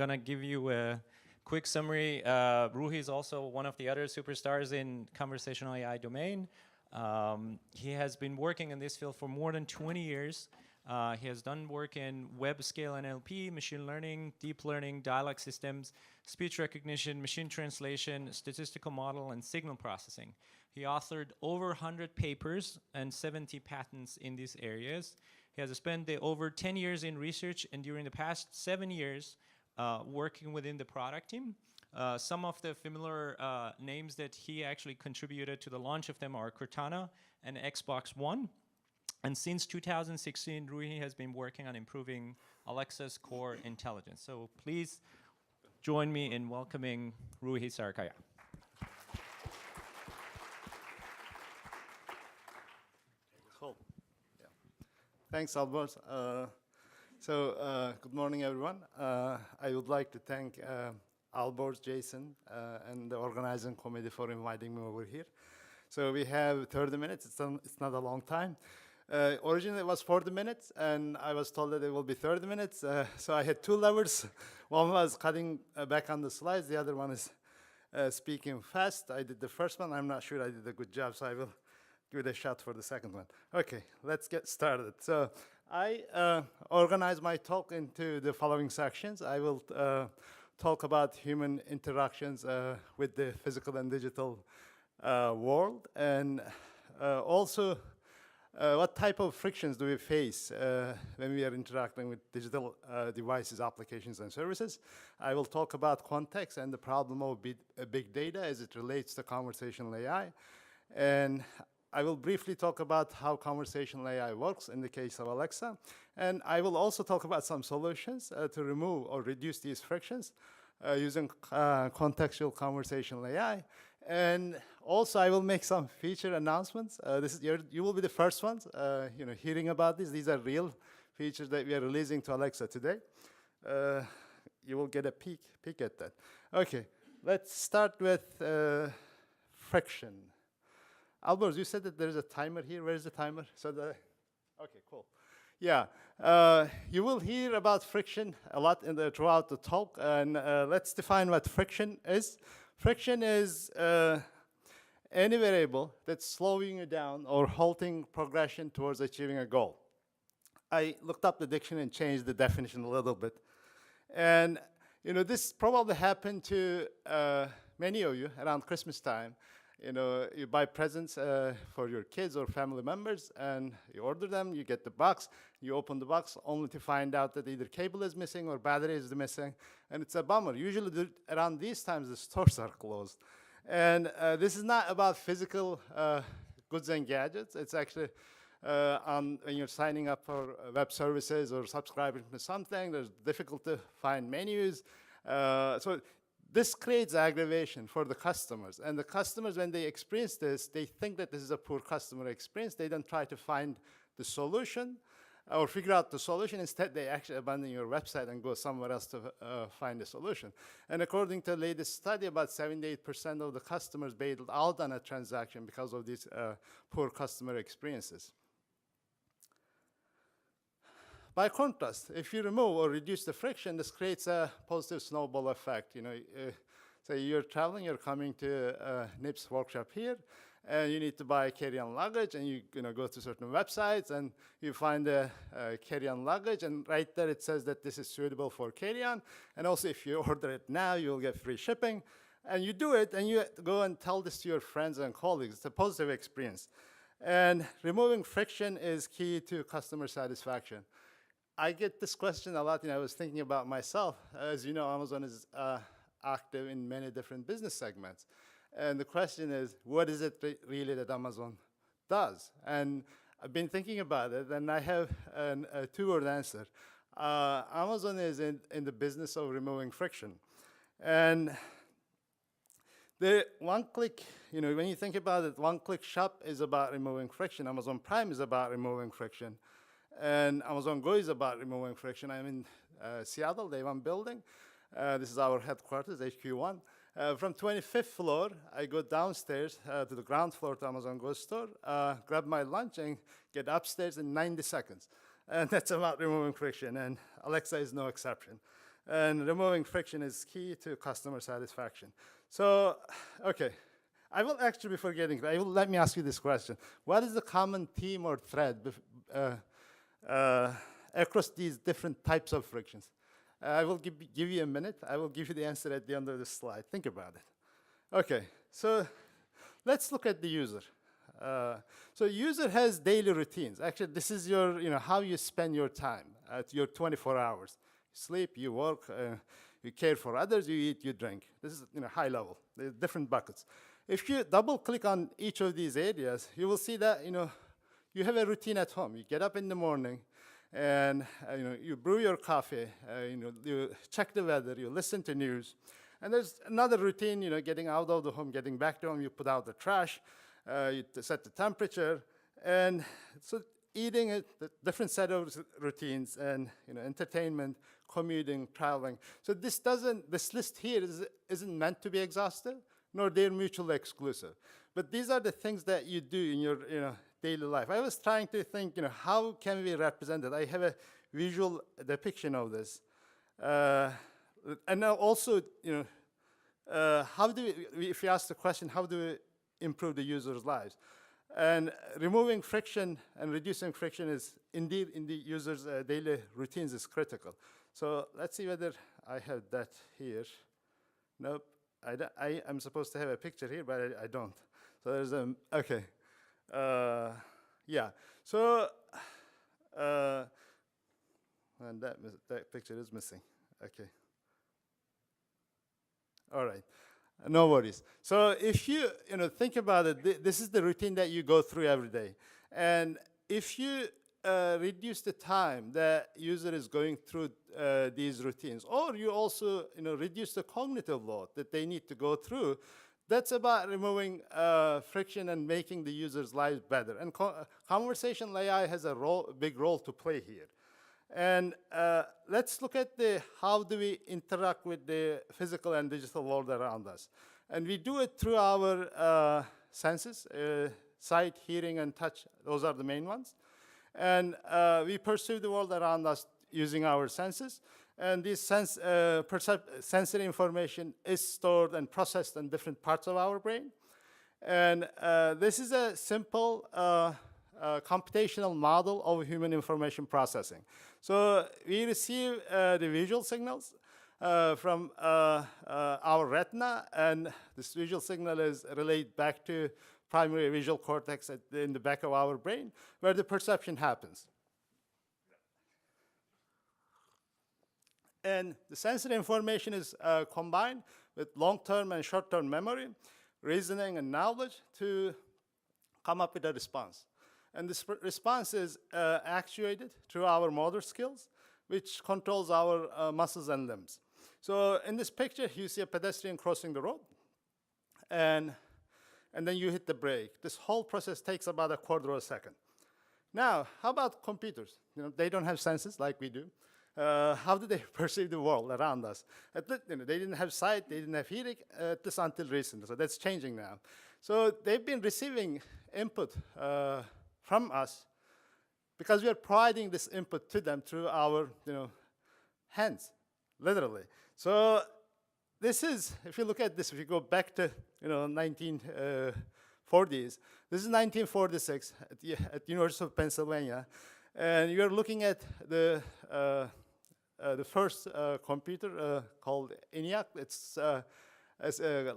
gonna give you a quick summary. Ruhi is also one of the other superstars in conversational AI domain. He has been working in this field for more than 20 years. He has done work in web scale NLP, machine learning, deep learning, dialogue systems, speech recognition, machine translation, statistical model, and signal processing. He authored over 100 papers and 70 patents in these areas. He has spent over 10 years in research, and during the past 7 years, working within the product team. Some of the familiar names that he actually contributed to the launch of them are Cortana and Xbox One. And since 2016, Ruhi has been working on improving Alexa's core intelligence. So please join me in welcoming Ruhi Sarikaya. Cool. Yeah. Thanks, Albert. Good morning, everyone. I would like to thank Albert, Jason, and the organizing committee for inviting me over here. So we have 30 minutes. It's not a long time. Originally, it was 40 minutes, and I was told that it will be 30 minutes. So I had two levers. One was cutting back on the slides. The other one is speaking fast. I did the first one. I'm not sure I did a good job, so I will give it a shot for the second one. OK, let's get started. So I organized my talk into the following sections. I will talk about human interactions with the physical and digital world, and also what type of frictions do we face when we are interacting with digital devices, applications, and services. I will talk about context and the problem of big data as it relates to conversational AI. And I will briefly talk about how conversational AI works in the case of Alexa. And I will also talk about some solutions to remove or reduce these frictions using contextual conversational AI. And also, I will make some feature announcements. You will be the first ones, hearing about this. These are real features that we are releasing to Alexa today. You will get a peek at that. OK, let's start with friction. Albert, you said that there's a timer here. Where is the timer? OK, cool. Yeah, you will hear about friction a lot throughout the talk. And let's define what friction is. Friction is any variable that's slowing you down or halting progression towards achieving a goal. I looked up the dictionary and changed the definition a little bit. And this probably happened to many of you around Christmas time. You buy presents for your kids or family members, and you order them, you get the box, you open the box only to find out that either cable is missing or battery is missing, and it's a bummer. Usually around these times, the stores are closed. And this is not about physical goods and gadgets. It's actually when you're signing up for web services or subscribing to something, there's difficult to find menus. So this creates aggravation for the customers. And the customers, when they experience this, they think that this is a poor customer experience. They don't try to find the solution or figure out the solution. Instead, they actually abandon your website and go somewhere else to find a solution. And according to the latest study, about 78% of the customers bailed out on a transaction because of these poor customer experiences. By contrast, if you remove or reduce the friction, this creates a positive snowball effect. Say you're traveling, you're coming to NeurIPS workshop here, and you need to buy carry-on luggage, and you go to certain websites, and you find a carry-on luggage, and right there it says that this is suitable for carry-on. And also, if you order it now, you'll get free shipping. And you do it, and you go and tell this to your friends and colleagues. It's a positive experience. And removing friction is key to customer satisfaction. I get this question a lot. I was thinking about myself. As you know, Amazon is active in many different business segments. And the question is, what is it really that Amazon does? And I've been thinking about it, and I have a two-word answer. Amazon is in the business of removing friction. And the one-click, when you think about it, one-click shop is about removing friction. Amazon Prime is about removing friction. And Amazon Go is about removing friction. I'm in Seattle, Day One building. This is our headquarters, HQ1. From 25th floor, I go downstairs to the ground floor to Amazon Go store, grab my lunch, and get upstairs in 90 seconds. And that's about removing friction, and Alexa is no exception. And removing friction is key to customer satisfaction. So, okay, I will actually be forgetting. Let me ask you this question. What is the common theme or thread across these different types of frictions? I will give you a minute. I will give you the answer at the end of the slide. Think about it. Okay, so let's look at the user. So user has daily routines. Actually, this is your, how you spend your time at your 24 hours. You sleep, you work, you care for others, you eat, you drink. This is, high level. There's different buckets. If you double click on each of these areas, you will see that, you have a routine at home. You get up in the morning, and you brew your coffee, you check the weather, you listen to news. And there's another routine, getting out of the home, getting back to home, you put out the trash, you set the temperature, and so eating a different set of routines, and entertainment, commuting, traveling. So this list here isn't meant to be exhaustive, nor they're mutually exclusive. But these are the things that you do in your daily life. I was trying to think, how can we represent it? I have a visual depiction of this. And now also, how do we, if you ask the question, how do we improve the user's lives? And removing friction and reducing friction is indeed in the user's daily routines is critical. So let's see whether I have that here. Nope, I am supposed to have a picture here, but I don't. So there's okay. Yeah, so, and that picture is missing, okay. All right, no worries. So if you, think about it, this is the routine that you go through every day. And if you reduce the time that user is going through these routines, or you also, reduce the cognitive load that they need to go through, that's about removing friction and making the user's lives better. And conversational AI has a big role to play here. And let's look at how do we interact with the physical and digital world around us. And we do it through our senses, sight, hearing, and touch. Those are the main ones. And we perceive the world around us using our senses. And this sensory information is stored and processed in different parts of our brain. And this is a simple computational model of human information processing. So we receive the visual signals from our retina, and this visual signal is relayed back to primary visual cortex in the back of our brain, where the perception happens. And the sensory information is combined with long-term and short-term memory, reasoning, and knowledge to come up with a response. And this response is actuated through our motor skills, which controls our muscles and limbs. So in this picture, you see a pedestrian crossing the road, and then you hit the brake. This whole process takes about a quarter of a second. Now, how about computers? They don't have senses like we do. How do they perceive the world around us? They didn't have sight, they didn't have hearing, at least until recently, so that's changing now. So they've been receiving input from us because we are providing this input to them through our hands, literally. So this is, if you look at this, if you go back to 1940s, this is 1946 at University of Pennsylvania, and you're looking at the first computer called ENIAC. It's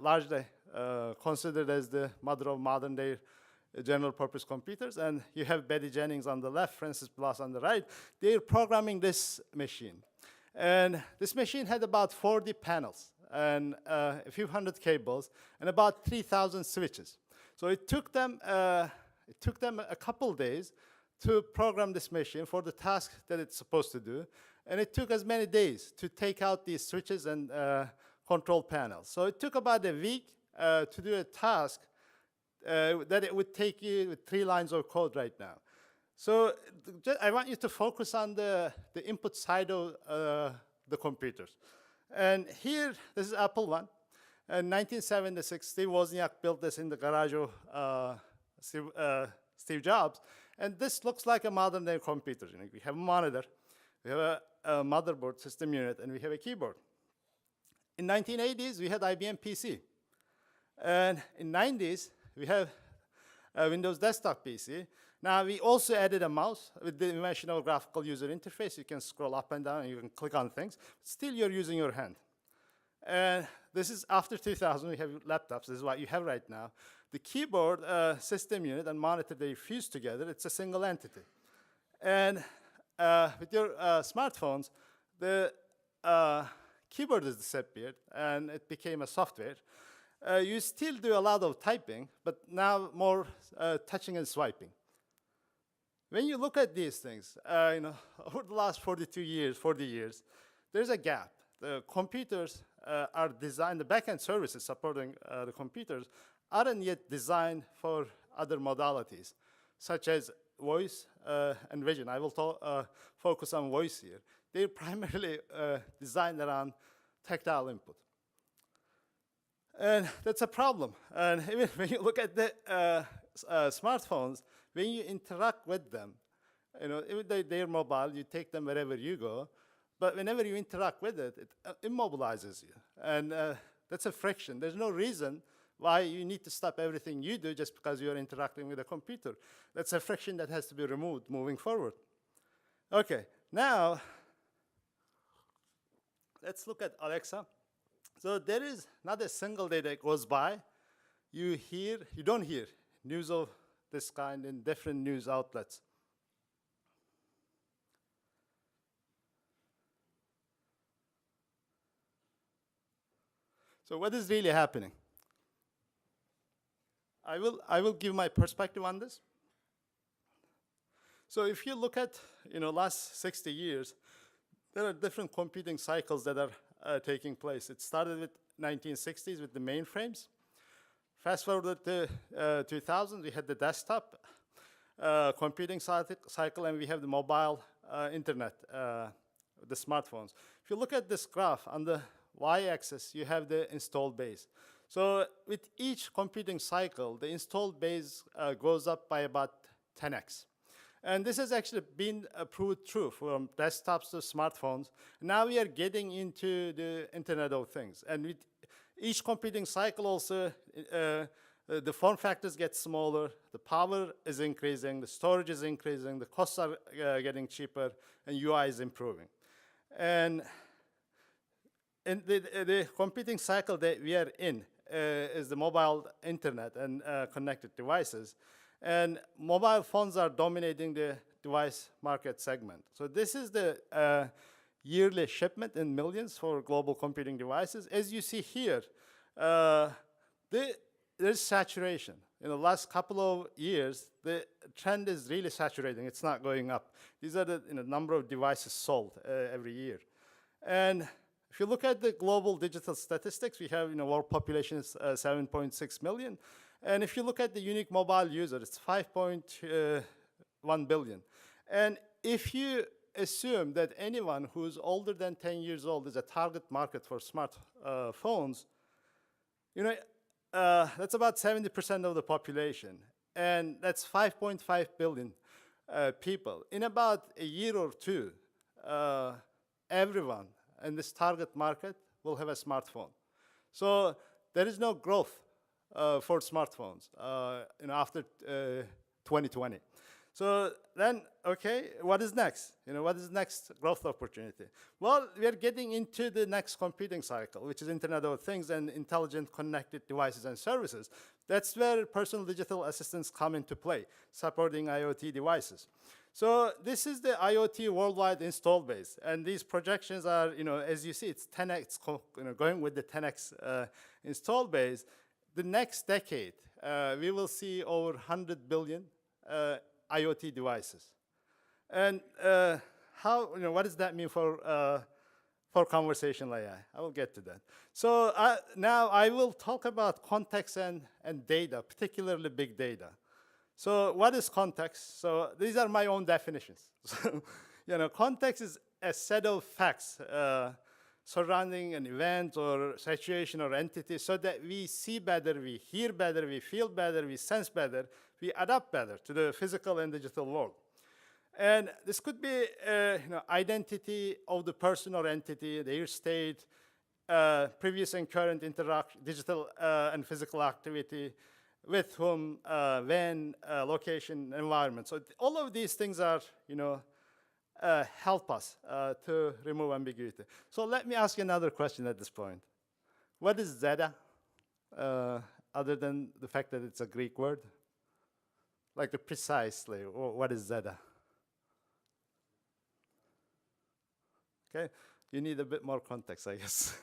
largely considered as the mother of modern day general purpose computers. And you have Betty Jennings on the left, Francis Bloss on the right. They're programming this machine. And this machine had about 40 panels and a few hundred cables and about 3,000 switches. So it took them a couple days to program this machine for the task that it's supposed to do. And it took as many days to take out these switches and control panels. So it took about a week to do a task that it would take you with 3 lines of code right now. So I want you to focus on the input side of the computers. And here, this is Apple I. In 1976, Steve Wozniak built this in the garage of Steve Jobs. And this looks like a modern day computer. We have a monitor, we have a motherboard, system unit, and we have a keyboard. In 1980s, we had IBM PC. And in 90s, we have a Windows desktop PC. Now, we also added a mouse with the invention of graphical user interface. You can scroll up and down, and you can click on things. Still, you're using your hand. And this is after 2000, we have laptops. This is what you have right now. The keyboard, system unit, and monitor, they fuse together. It's a single entity. And with your smartphones, the keyboard has disappeared, and it became a software. You still do a lot of typing, but now more touching and swiping. When you look at these things, over the last 40 years, there's a gap. The computers are designed, the backend services supporting the computers aren't yet designed for other modalities, such as voice and vision. I will focus on voice here. They're primarily designed around tactile input. And that's a problem. And even when you look at the smartphones, when you interact with them, even they're mobile, you take them wherever you go, but whenever you interact with it, it immobilizes you. And that's a friction. There's no reason why you need to stop everything you do just because you're interacting with a computer. That's a friction that has to be removed moving forward. Okay, now, let's look at Alexa. So there is not a single day that goes by you don't hear news of this kind in different news outlets. So what is really happening? I will give my perspective on this. So if you look at last 60 years, there are different computing cycles that are taking place. It started with 1960s with the mainframes. Fast forward to 2000, we had the desktop computing cycle, and we have the mobile internet, the smartphones. If you look at this graph, on the y-axis, you have the installed base. So with each computing cycle, the installed base goes up by about 10x. And this has actually been proved true from desktops to smartphones. Now we are getting into the Internet of Things. And with each computing cycle also, the form factors get smaller, the power is increasing, the storage is increasing, the costs are getting cheaper, and UI is improving. And the computing cycle that we are in is the mobile internet and connected devices. And mobile phones are dominating the device market segment. So this is the yearly shipment in millions for global computing devices. As you see here, there's saturation. In the last couple of years, the trend is really saturating. It's not going up. These are the number of devices sold every year. And if you look at the global digital statistics, we have world population is 7.6 million. And if you look at the unique mobile user, it's 5.1 billion. And if you assume that anyone who's older than 10 years old is a target market for smartphones, that's about 70% of the population. And that's 5.5 billion people. In about a year or two, everyone in this target market will have a smartphone. So there is no growth for smartphones after 2020. So then, okay, what is next? What is the next growth opportunity? Well, we are getting into the next computing cycle, which is Internet of Things and intelligent connected devices and services. That's where personal digital assistants come into play, supporting IoT devices. So this is the IoT worldwide install base. And these projections are, as you see, it's 10x, going with the 10x install base. The next decade, we will see over 100 billion IoT devices. And what does that mean for conversational AI? I will get to that. So now I will talk about context and data, particularly big data. So what is context? So these are my own definitions. Context is a set of facts surrounding an event or situation or entity so that we see better, we hear better, we feel better, we sense better, we adapt better to the physical and digital world. And this could be identity of the person or entity, their state, previous and current interaction, digital and physical activity, with whom, when, location, environment. So all of these things are, help us to remove ambiguity. So let me ask you another question at this point. What is Zeta, other than the fact that it's a Greek word? Like precisely, what is Zeta? Okay, you need a bit more context, I guess.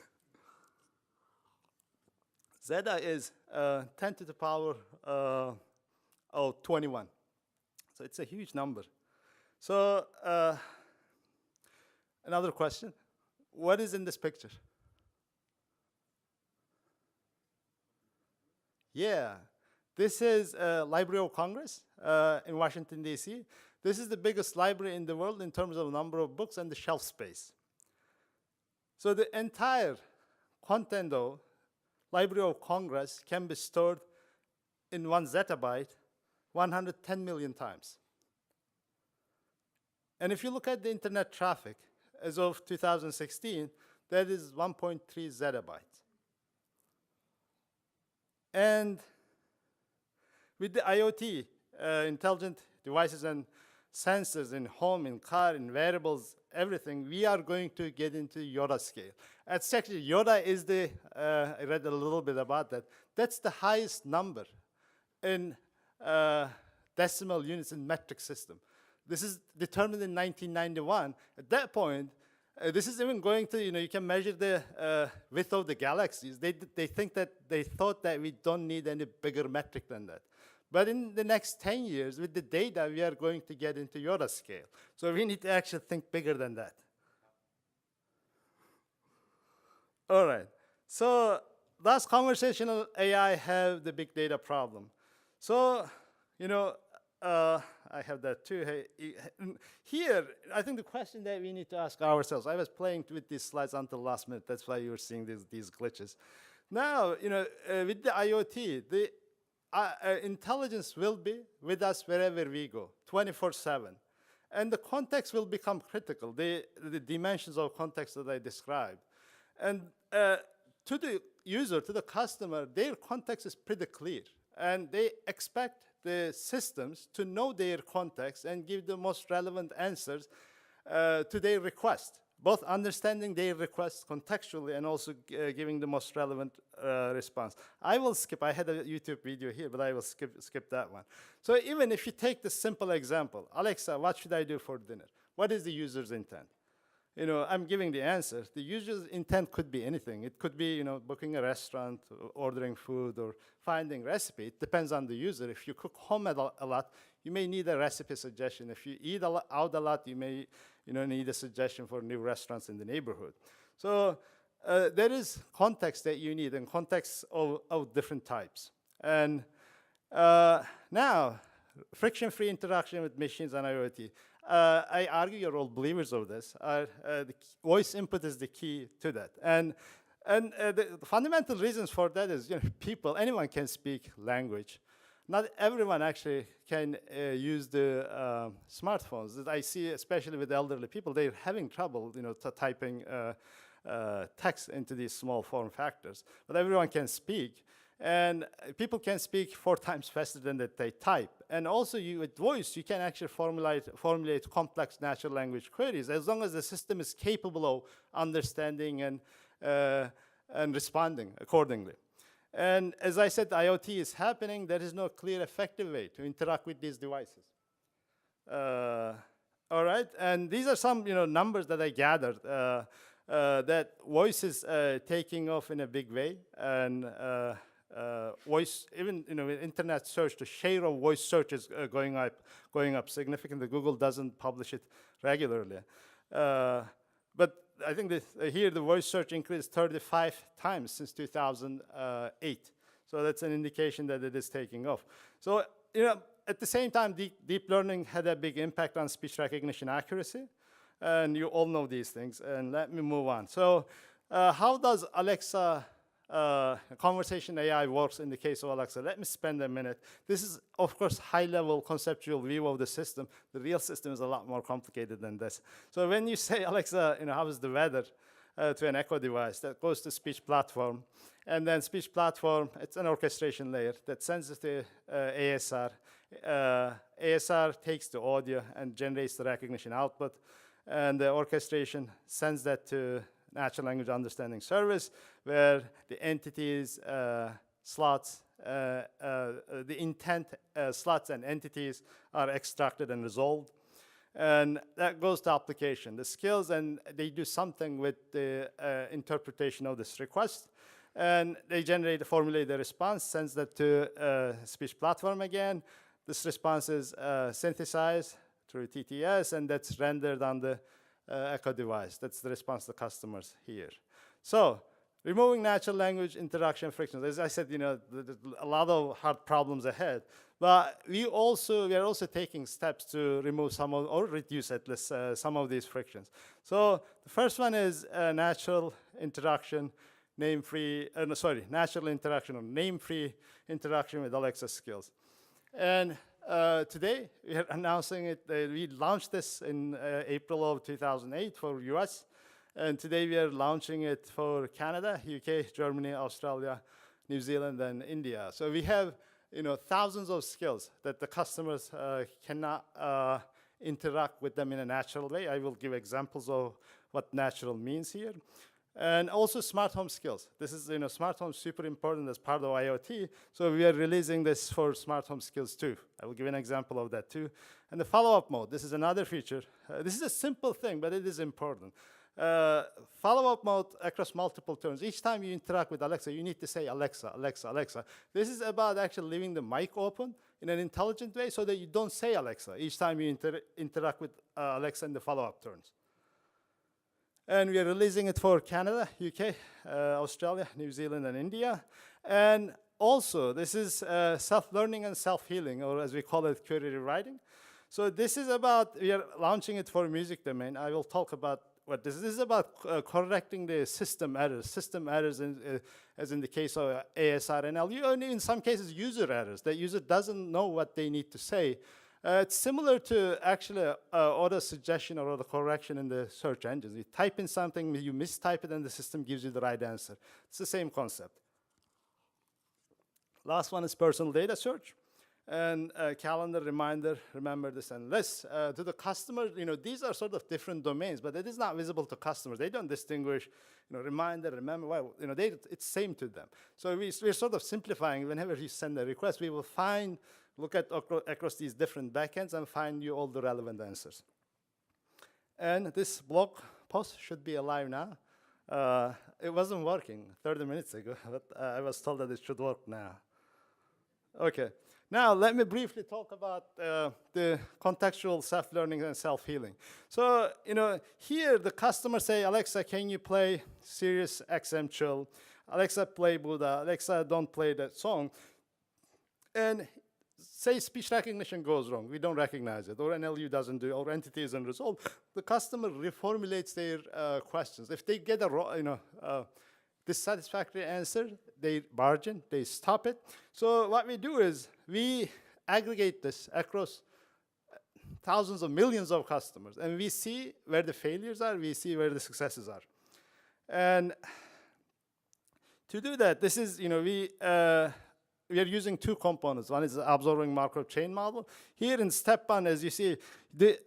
Zeta is 10 to the power of 21. So it's a huge number. So another question, what is in this picture? Yeah, this is Library of Congress in Washington, D.C. This is the biggest library in the world in terms of number of books and the shelf space. So the entire content of Library of Congress can be stored in 1 zettabyte 110 million times. And if you look at the internet traffic as of 2016, that is 1.3 zettabytes. And with the IoT, intelligent devices and sensors in home, in car, in wearables, everything, we are going to get into Yoda scale. It's actually, Yoda is the, I read a little bit about that. That's the highest number in decimal units in metric system. This is determined in 1991. At that point, this is even going to, you can measure the width of the galaxies. They thought that we don't need any bigger metric than that. But in the next 10 years, with the data, we are going to get into Yoda scale. So we need to actually think bigger than that. All right. So does conversational AI have the big data problem? So, I have that too. Here, I think the question that we need to ask ourselves, I was playing with these slides until last minute. That's why you were seeing these glitches. Now, with the IoT, the intelligence will be with us wherever we go, 24/7. And the context will become critical, the dimensions of context that I described. And to the user, to the customer, their context is pretty clear. And they expect the systems to know their context and give the most relevant answers to their request, both understanding their request contextually and also giving the most relevant response. I will skip, I had a YouTube video here, but I will skip that one. So even if you take the simple example, Alexa, what should I do for dinner? What is the user's intent? I'm giving the answer. The user's intent could be anything. It could be, booking a restaurant, ordering food, or finding recipe. It depends on the user. If you cook home a lot, you may need a recipe suggestion. If you eat out a lot, you may need a suggestion for new restaurants in the neighborhood. So there is context that you need, and context of different types. And now, friction-free interaction with machines and IoT. I argue you're all believers of this. The voice input is the key to that. And the fundamental reasons for that is, anyone can speak language. Not everyone actually can use the smartphones. I see, especially with elderly people, they're having trouble, typing text into these small form factors. But everyone can speak. And people can speak 4 times faster than that they type. And also, with voice, you can actually formulate complex natural language queries as long as the system is capable of understanding and responding accordingly. And as I said, IoT is happening. There is no clear, effective way to interact with these devices. All right, and these are some numbers that I gathered that voice is taking off in a big way, and voice, even internet search, the share of voice search is going up significantly. Google doesn't publish it regularly, but I think that here the voice search increased 35 times since 2008. So that's an indication that it is taking off. So at the same time, deep learning had a big impact on speech recognition accuracy, and you all know these things. And let me move on. So how does Alexa conversation AI works in the case of Alexa. Let me spend a minute. This is, of course, high-level conceptual view of the system. The real system is a lot more complicated than this. So when you say, Alexa, how is the weather, to an Echo device, that goes to speech platform. And then speech platform, it's an orchestration layer that sends it to ASR. ASR takes the audio and generates the recognition output. And the orchestration sends that to natural language understanding service, where the entities, slots, the intent slots and entities are extracted and resolved. And that goes to application. The skills, and they do something with the interpretation of this request. And they formulate the response, sends that to speech platform again. This response is synthesized through TTS, and that's rendered on the Echo device. That's the response the customers hear. So removing natural language interaction frictions. As I said, there's a lot of hard problems ahead. But we are also taking steps to remove or reduce at least some of these frictions. So the first one is natural interaction, natural interaction or name-free interaction with Alexa skills. And today we are announcing it. We launched this in April of 2008 for US. And today we are launching it for Canada, UK, Germany, Australia, New Zealand, and India. So we have thousands of skills that the customers cannot interact with them in a natural way. I will give examples of what natural means here. And also smart home skills. This is, smart home is super important as part of IoT. So we are releasing this for smart home skills too. I will give an example of that too. And the follow-up mode, this is another feature. This is a simple thing, but it is important. Follow-up mode across multiple turns. Each time you interact with Alexa, you need to say Alexa, Alexa, Alexa. This is about actually leaving the mic open in an intelligent way so that you don't say Alexa each time you interact with Alexa in the follow-up turns. And we are releasing it for Canada, UK, Australia, New Zealand, and India. And also, this is self-learning and self-healing, or as we call it, query rewriting. So this is about, we are launching it for music domain. I will talk about what this is about, correcting the system errors as in the case of ASR and LU, and in some cases user errors. The user doesn't know what they need to say. It's similar to actually auto suggestion or auto correction in the search engines. You type in something, you mistype it, and the system gives you the right answer. It's the same concept. Last one is personal data search. And calendar, reminder, remember this and list. To the customer, these are sort of different domains, but it is not visible to customers. They don't distinguish, reminder, remember, well, it's same to them. So we're sort of simplifying. Whenever you send a request, we will look at across these different backends and find you all the relevant answers. And this blog post should be alive now. It wasn't working 30 minutes ago, but I was told that it should work now. Okay. Now, let me briefly talk about the contextual self-learning and self-healing. So, here the customer say, Alexa, can you play Sirius XM Chill? Alexa, play Buddha. Alexa, don't play that song. And say speech recognition goes wrong. We don't recognize it, or NLU doesn't do, or entity isn't resolved. The customer reformulates their questions. If they get a dissatisfactory answer, they margin, they stop it. So what we do is we aggregate this across thousands of millions of customers, and we see where the failures are, we see where the successes are. And to do that, this is, we are using two components. One is the absorbing Markov chain model. Here in step one, as you see, the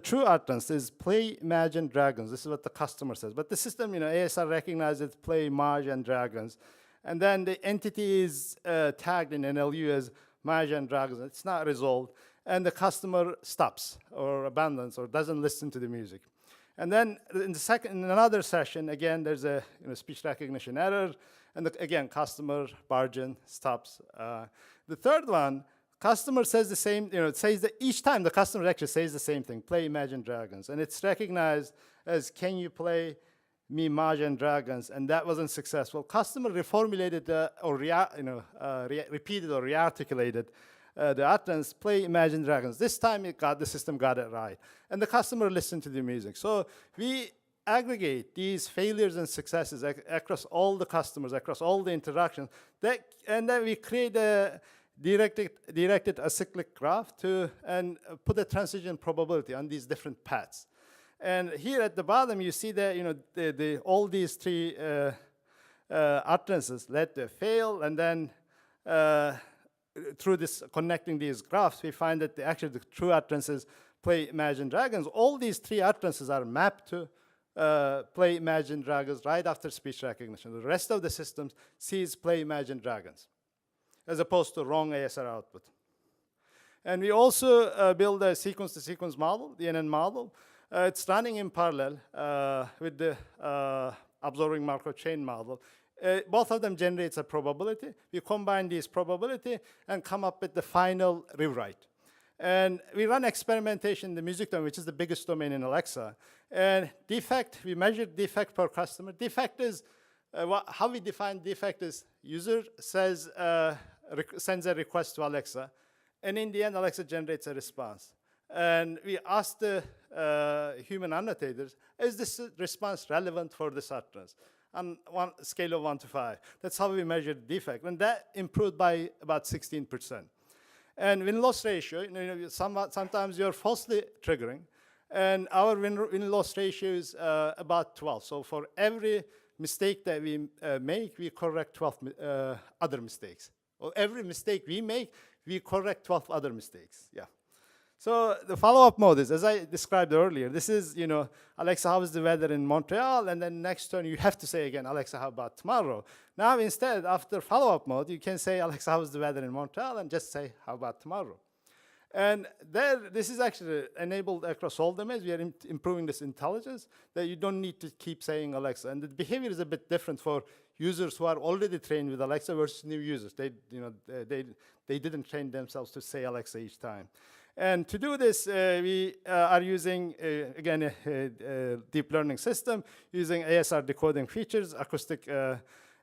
true utterance is play, imagine, dragons. This is what the customer says. But the system, ASR recognizes play, Maj, and dragons. And then the entity is tagged in NLU as Maj and dragons. It's not resolved. And the customer stops or abandons or doesn't listen to the music. And then in another session, again, there's a speech recognition error. And again, customer, margin, stops. The third one, customer says the same, it says that each time the customer actually says the same thing, play Imagine Dragons. And it's recognized as, can you play me Imagine Dragons? And that wasn't successful. Customer reformulated repeated or rearticulated the utterance, play Imagine Dragons. This time the system got it right. And the customer listened to the music. So we aggregate these failures and successes across all the customers, across all the interactions, and then we create a directed acyclic graph and put a transition probability on these different paths. And here at the bottom, you see that all these three utterances led to a fail, and then through this connecting these graphs, we find that actually the true utterances play Imagine Dragons. All these three utterances are mapped to play Imagine Dragons right after speech recognition. The rest of the systems sees play Imagine Dragons, as opposed to wrong ASR output. And we also build a sequence-to-sequence model, the NN model. It's running in parallel with the absorbing Markov chain model. Both of them generates a probability. We combine this probability and come up with the final rewrite. And we run experimentation in the music domain, which is the biggest domain in Alexa. And defect, we measure defect per customer. Defect is, how we define defect is user says, sends a request to Alexa, and in the end, Alexa generates a response. And we ask the human annotators, is this response relevant for this utterance? On one scale of 1 to 5. That's how we measure the defect. And that improved by about 16%. And win-loss ratio, sometimes you're falsely triggering. And our win-loss ratio is about 12. So for every mistake that we make, we correct 12 other mistakes. Or every mistake we make, we correct 12 other mistakes. Yeah. So the follow-up mode is, as I described earlier, this is, Alexa, how is the weather in Montreal? And then next turn, you have to say again, Alexa, how about tomorrow? Now, instead, after follow-up mode, you can say, Alexa, how is the weather in Montreal? And just say, how about tomorrow? And this is actually enabled across all domains. We are improving this intelligence that you don't need to keep saying Alexa. And the behavior is a bit different for users who are already trained with Alexa versus new users. They didn't train themselves to say Alexa each time. And to do this, we are using, again, a deep learning system using ASR decoding features, acoustic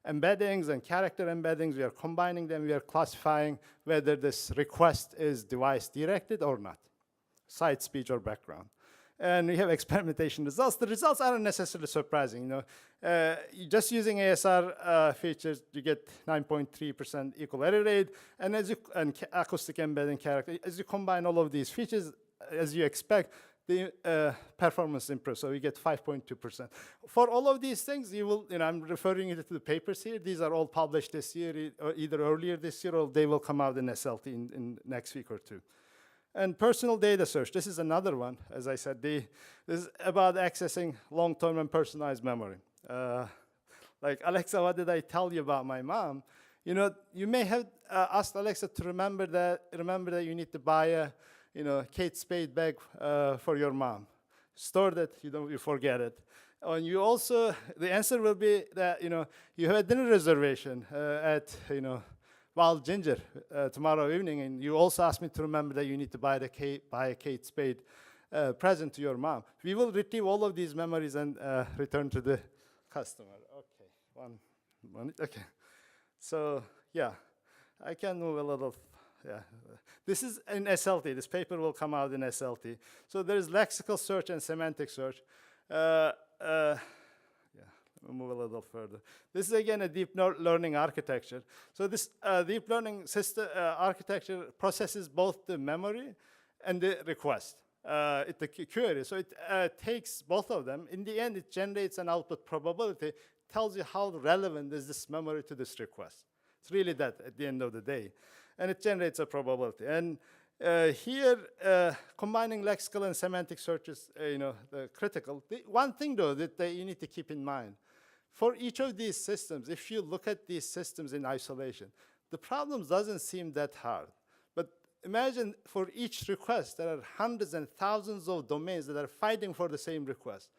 embeddings, and character embeddings. We are combining them. We are classifying whether this request is device-directed or not, side speech or background. And we have experimentation results. The results aren't necessarily surprising. Just using ASR features, you get 9.3% equal error rate, and acoustic embedding character. As you combine all of these features, as you expect, the performance improves. So we get 5.2%. For all of these things, you will. I'm referring you to the papers here. These are all published this year, or either earlier this year, or they will come out in SLT in next week or two. And personal data search, this is another one. As I said, this is about accessing long-term and personalized memory. Like, Alexa, what did I tell you about my mom? You may have asked Alexa to remember that you need to buy a Kate Spade bag for your mom. Store that, you forget it. And you also, the answer will be that you have a dinner reservation at Wild Ginger tomorrow evening, and you also asked me to remember that you need to buy a Kate Spade present to your mom. We will retrieve all of these memories and return to the customer. Okay, one, okay. So yeah, I can move a little. Yeah, this is in SLT. This paper will come out in SLT. So there is lexical search and semantic search. We'll move a little further. This is, again, a deep learning architecture. So this deep learning system architecture processes both the memory and the request, the query. So it takes both of them. In the end, it generates an output probability, tells you how relevant is this memory to this request. It's really that at the end of the day. And it generates a probability. And here, combining lexical and semantic search is critical. One thing, though, that you need to keep in mind, for each of these systems, if you look at these systems in isolation, the problem doesn't seem that hard. But imagine for each request, there are hundreds and thousands of domains that are fighting for the same request.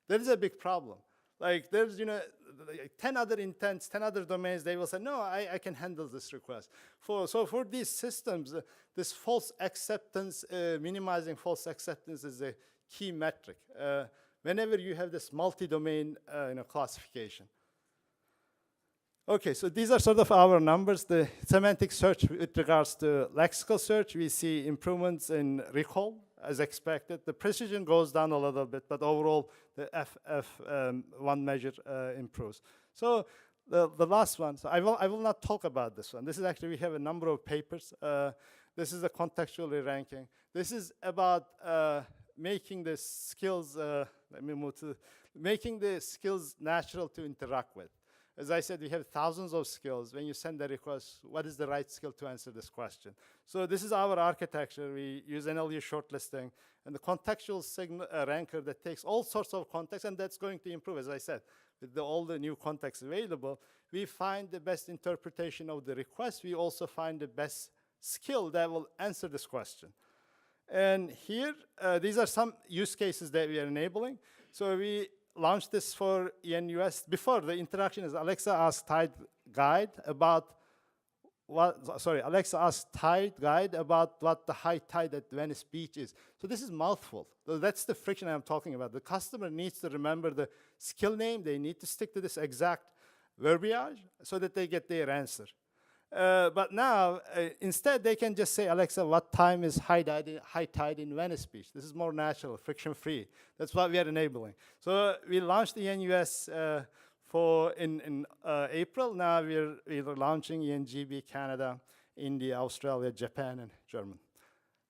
There is a big problem. Like, there's 10 other intents, 10 other domains. They will say, no, I can handle this request. So for these systems, this false acceptance, minimizing false acceptance is a key metric. Whenever you have this multi-domain classification. Okay, so these are sort of our numbers. The semantic search with regards to lexical search, we see improvements in recall, as expected. The precision goes down a little bit, but overall, the F1 measure improves. So the last one, so I will not talk about this one. This is actually, we have a number of papers. This is a contextual re-ranking. This is about making the skills, let me move to, making the skills natural to interact with. As I said, we have thousands of skills. When you send a request, what is the right skill to answer this question? So this is our architecture. We use NLU shortlisting and the contextual ranker that takes all sorts of context, and that's going to improve, as I said. With all the new context available, we find the best interpretation of the request. We also find the best skill that will answer this question. And here, these are some use cases that we are enabling. So we launched this for ENUS. Before the interaction is Alexa asked Tide Guide about Alexa asked Tide Guide about what the high tide at Venice Beach is. So this is mouthful. So that's the friction I'm talking about. The customer needs to remember the skill name. They need to stick to this exact verbiage so that they get their answer. But now, instead, they can just say, Alexa, what time is high tide in Venice Beach? This is more natural, friction-free. That's what we are enabling. So we launched the ENUS in April. Now we're launching ENGB, Canada, India, Australia, Japan, and Germany.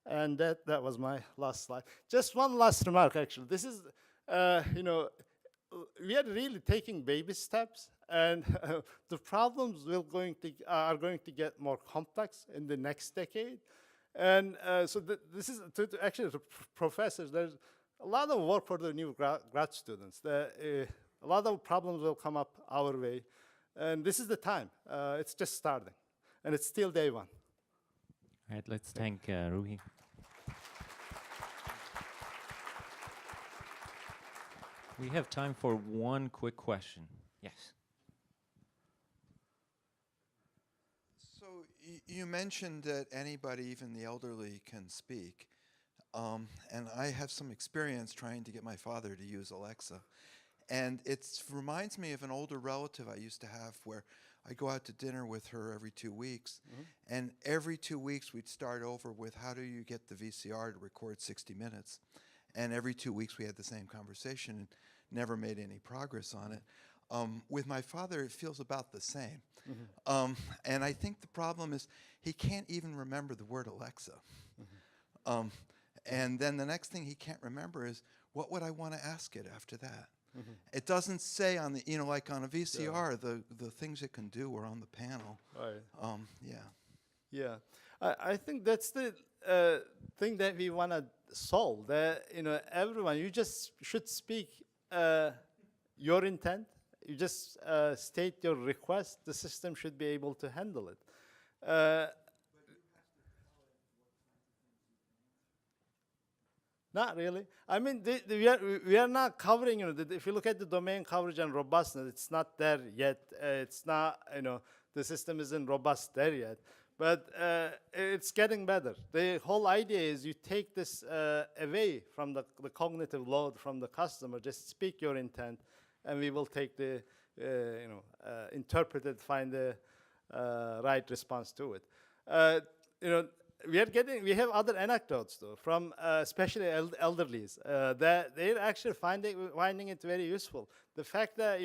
And that was my last slide. Just one last remark, actually. This is, we are really taking baby steps. And the problems are going to get more complex in the next decade. And so this is actually to professors. There's a lot of work for the new grad students. A lot of problems will come up our way, and this is the time. It's just starting, and it's still day one. All right, let's thank Ruhi. We have time for one quick question. Yes. You mentioned that anybody, even the elderly, can speak. And I have some experience trying to get my father to use Alexa. And it reminds me of an older relative I used to have where I go out to dinner with her every 2 weeks. Mm-hmm. And every 2 weeks we'd start over with how do you get the VCR to record 60 minutes? And every 2 weeks we had the same conversation and never made any progress on it. With my father, it feels about the same. Mm-hmm. And I think the problem is he can't even remember the word Alexa. Mm-hmm. And then the next thing he can't remember is, what would I want to ask it after that? Mm-hmm. It doesn't say on the, like on a VCR, the things it can do are on the panel. Right. Yeah. I think that's the thing that we want to solve. That, everyone, you just should speak your intent. You just state your request. The system should be able to handle it. Not really. I mean, we are not covering, if you look at the domain coverage and robustness, it's not there yet. It's not, the system isn't robust there yet. But it's getting better. The whole idea is you take this away from the cognitive load from the customer. Just speak your intent, and we will take the, interpret it, find the right response to it. We have other anecdotes though, from especially elderlies, that they're actually finding it very useful. The fact that,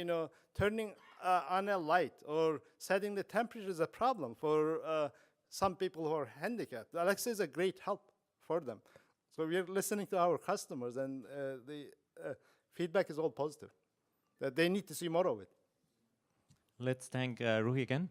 turning on a light or setting the temperature is a problem for some people who are handicapped. Alexa is a great help for them. So we are listening to our customers, and the feedback is all positive, that they need to see more of it. Let's thank Ruhi again.